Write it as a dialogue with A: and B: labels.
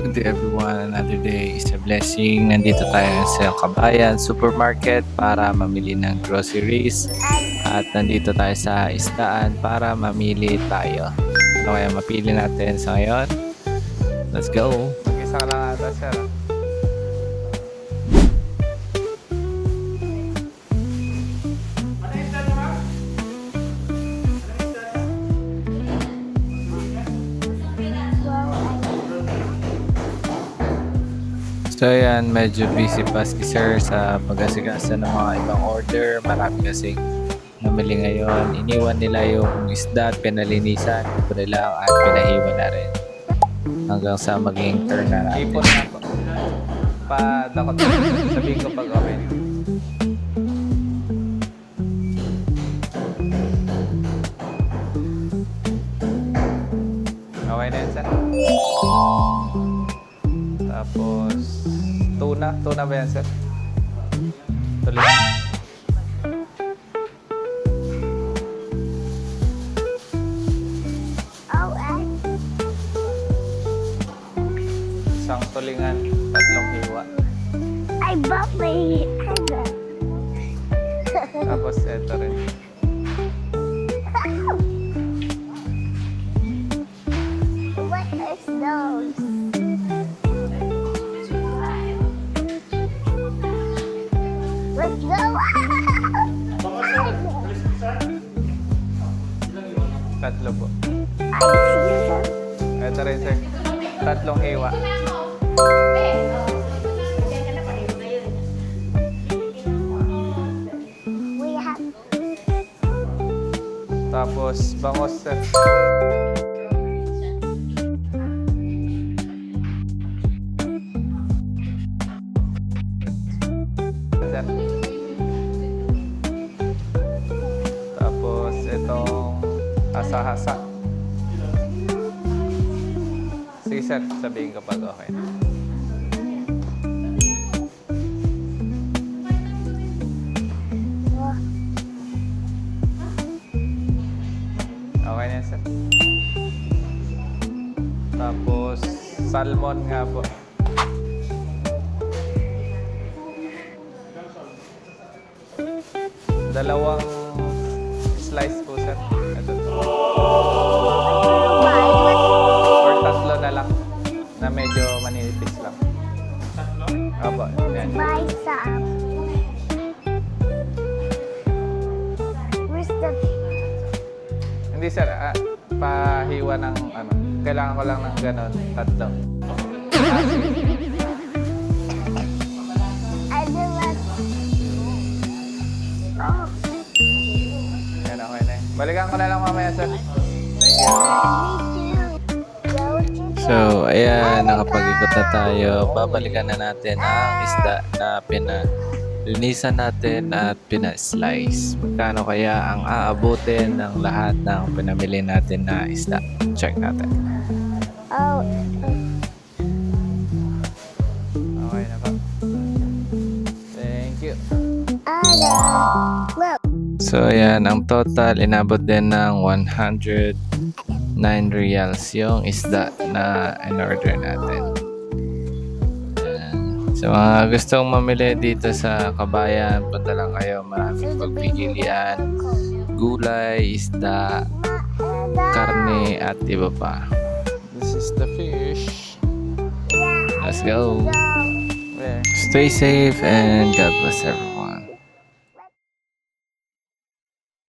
A: Good day everyone, another day is a blessing. Nandito tayo sa Kabayan Supermarket para mamili ng groceries. At nandito tayo sa isdaan para mamili tayo. Ano kaya mapili natin sa ngayon? Let's go! Mag-isa ka lang ata, sir. So yan, medyo busy pa si sir sa pag-asigasa ng mga ibang order. Marami kasi namili ngayon. Iniwan nila yung isda at pinalinisan. Ipon nila at pinahiwa na rin. Hanggang sa maging turn na natin. Ipon na po. Pa-dakot. Sabihin ko pag okay. Okay na yan, sir. Tapos, tuna ba yan, sir? Tuloy. Isang tulingan, 3 hiwa.
B: I bought my head.
A: Tapos, eto rin.
B: What is those? Let's go!
A: 3 po.
B: I see some.
A: Eto rin, sir. 3 hiwa.
B: We have.
A: Tapos, bangos, sir. Sir. Tapos, itong hasa-hasa. Sige, sir. Sabihin kapag okay. Okay na yan, sir. Tapos, salmon nga po. Dalawang slice po, sir. Ito. Or 3 na lang. Na medyo manipis lang. 3? Opo, yan.
B: Buy some. Where's the?
A: Hindi, sir. Pahiwa ng ano. Kailangan ko lang ng ganon. 3.
B: I do like. Oh,
A: Yan, okay na yun. Balikan ko na lang mamaya, sir. Thank you.
B: me too. Go to
A: So, ayan, nakapag-ikot na tayo. Babalikan na natin ang isda na pinalinisan natin at pina-slice. Magkano kaya ang aabutin ng lahat ng pinamili natin na isda? Check natin.
B: Oh,
A: Okay na ba? Thank you.
B: look.
A: So, ayan, ang total inabot din ng 109 reals yung isda na in-order natin. Ayan. So, mga gustong mamili dito sa Kabayan, punta lang kayo. Maraming pagpipilian. Gulay, isda, karne, at iba pa. This is the fish. Let's go. Stay safe and God bless everyone.